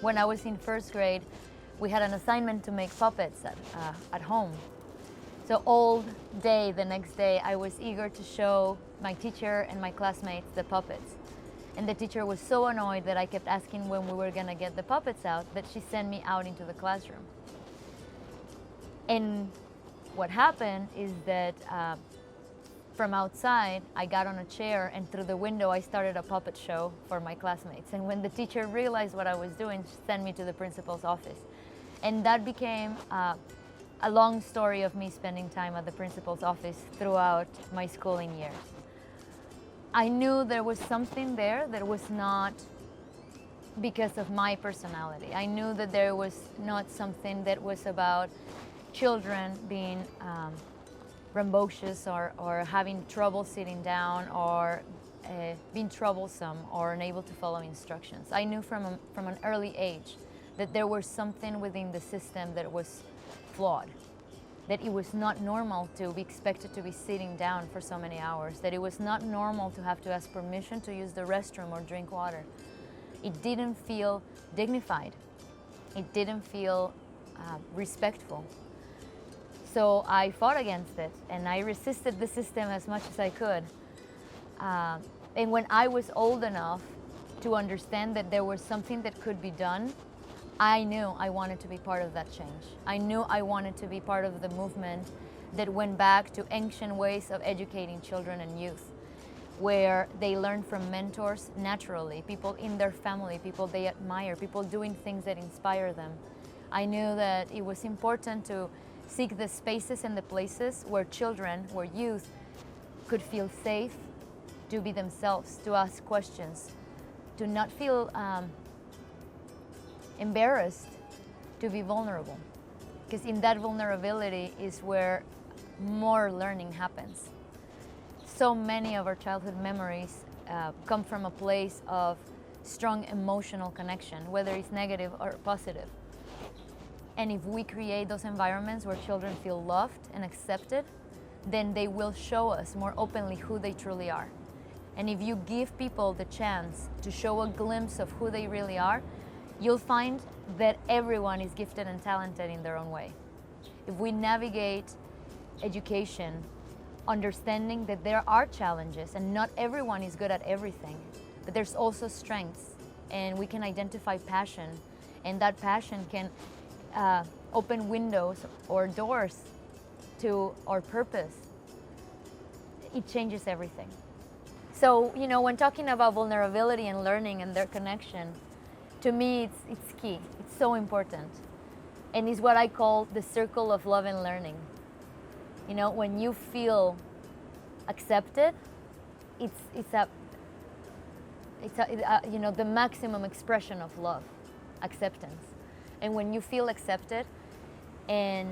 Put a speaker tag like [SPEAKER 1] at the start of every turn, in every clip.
[SPEAKER 1] When I was in first grade, we had an assignment to make puppets at home. So all day, the next day, I was eager to show my teacher and my classmates the puppets. And the teacher was so annoyed that I kept asking when we were gonna get the puppets out that she sent me out into the classroom. And what happened is that from outside, I got on a chair, and through the window, I started a puppet show for my classmates. And when the teacher realized what I was doing, she sent me to the principal's office. And that became a long story of me spending time at the principal's office throughout my schooling years. I knew there was something there that was not because of my personality. I knew that there was not something that was about children being rambunctious or having trouble sitting down or being troublesome or unable to follow instructions. I knew from an early age that there was something within the system that was flawed, that it was not normal to be expected to be sitting down for so many hours, that it was not normal to have to ask permission to use the restroom or drink water. It didn't feel dignified. It didn't feel respectful. So I fought against it, and I resisted the system as much as I could. And when I was old enough to understand that there was something that could be done, I knew I wanted to be part of that change. I knew I wanted to be part of the movement that went back to ancient ways of educating children and youth, where they learn from mentors naturally, people in their family, people they admire, people doing things that inspire them. I knew that it was important to seek the spaces and the places where children, where youth could feel safe to be themselves, to ask questions, to not feel embarrassed, to be vulnerable. Because in that vulnerability is where more learning happens. So many of our childhood memories come from a place of strong emotional connection, whether it's negative or positive. And if we create those environments where children feel loved and accepted, then they will show us more openly who they truly are. And if you give people the chance to show a glimpse of who they really are, you'll find that everyone is gifted and talented in their own way. If we navigate education, understanding that there are challenges and not everyone is good at everything, but there's also strengths, and we can identify passion, and that passion can open windows or doors to our purpose, it changes everything. So, when talking about vulnerability and learning and their connection, to me, it's key. It's so important. And it's what I call the circle of love and learning. When you feel accepted, it's the maximum expression of love, acceptance. And when you feel accepted and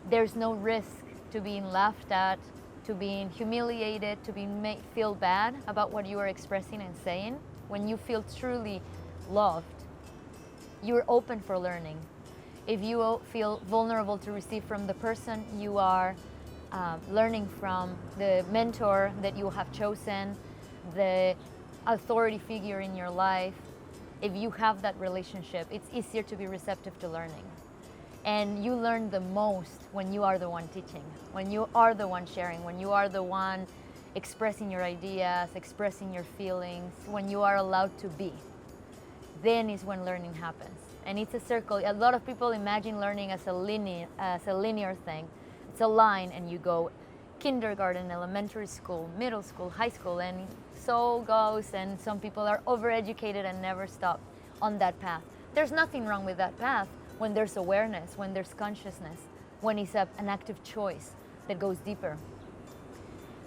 [SPEAKER 1] there's no risk to being laughed at, to being humiliated, to being made feel bad about what you are expressing and saying, when you feel truly loved, you're open for learning. If you feel vulnerable to receive from the person you are learning from, the mentor that you have chosen, the authority figure in your life, if you have that relationship, it's easier to be receptive to learning. And you learn the most when you are the one teaching, when you are the one sharing, when you are the one expressing your ideas, expressing your feelings, when you are allowed to be. Then is when learning happens. And it's a circle. A lot of people imagine learning as a linear thing. It's a line, and you go kindergarten, elementary school, middle school, high school, and so goes. And some people are overeducated and never stop on that path. There's nothing wrong with that path when there's awareness, when there's consciousness, when it's an active choice that goes deeper.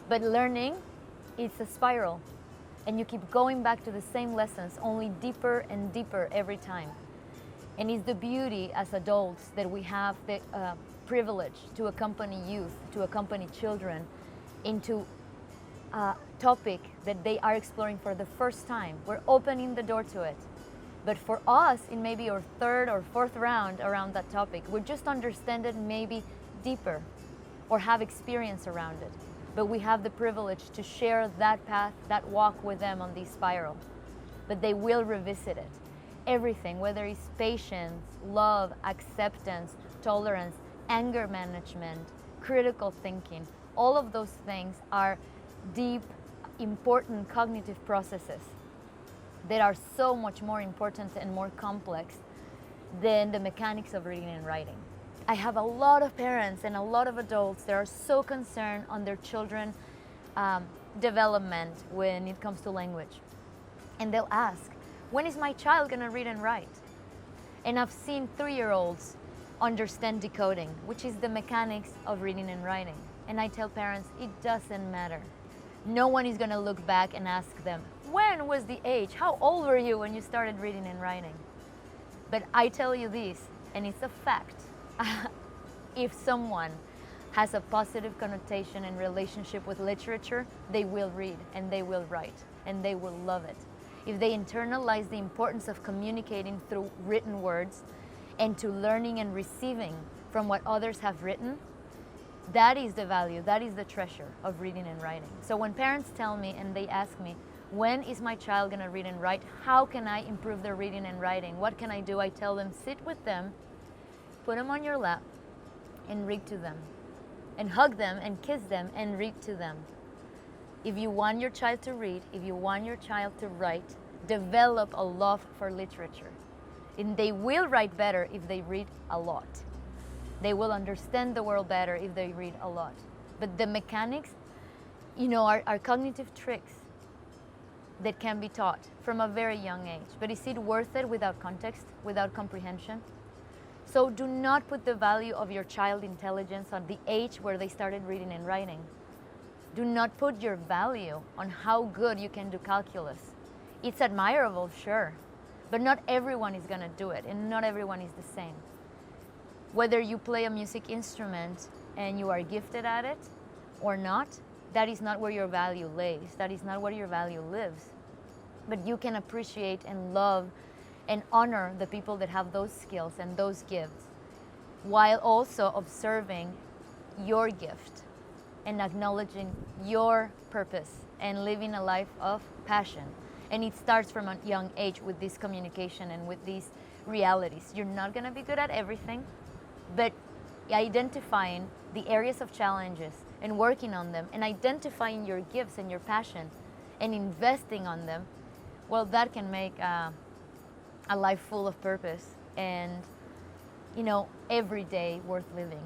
[SPEAKER 1] But learning, it's a spiral. And you keep going back to the same lessons, only deeper and deeper every time. And it's the beauty as adults that we have the privilege to accompany youth, to accompany children into a topic that they are exploring for the first time. We're opening the door to it. But for us, in maybe our third or fourth round around that topic, we just understand it maybe deeper or have experience around it. But we have the privilege to share that path, that walk with them on this spiral. But they will revisit it. everything, whether it's patience, love, acceptance, tolerance, anger management, critical thinking. All of those things are deep, important cognitive processes that are so much more important and more complex than the mechanics of reading and writing. I have a lot of parents and a lot of adults that are so concerned on their children's development when it comes to language. And they'll ask, when is my child gonna read and write? And I've seen 3-year-olds understand decoding, which is the mechanics of reading and writing. And I tell parents, it doesn't matter. No one is gonna look back and ask them, when was the age? How old were you when you started reading and writing? But I tell you this, and it's a fact. If someone has a positive connotation and relationship with literature, they will read and they will write and they will love it. If they internalize the importance of communicating through written words and to learning and receiving from what others have written, that is the value, that is the treasure of reading and writing. So when parents tell me and they ask me, when is my child gonna read and write? How can I improve their reading and writing? What can I do? I tell them, sit with them, put them on your lap and read to them. And hug them and kiss them and read to them. If you want your child to read, if you want your child to write, develop a love for literature. And they will write better if they read a lot. They will understand the world better if they read a lot. But the mechanics, are cognitive tricks that can be taught from a very young age. But is it worth it without context, without comprehension? So do not put the value of your child intelligence on the age where they started reading and writing. Do not put your value on how good you can do calculus. It's admirable, sure, but not everyone is gonna do it, and not everyone is the same. Whether you play a music instrument and you are gifted at it or not, that is not where your value lays. That is not where your value lives. But you can appreciate and love and honor the people that have those skills and those gifts, while also observing your gift and acknowledging your purpose and living a life of passion. And it starts from a young age with this communication and with these realities. You're not gonna be good at everything, but identifying the areas of challenges and working on them and identifying your gifts and your passion and investing on them, well, that can make a life full of purpose and, every day worth living.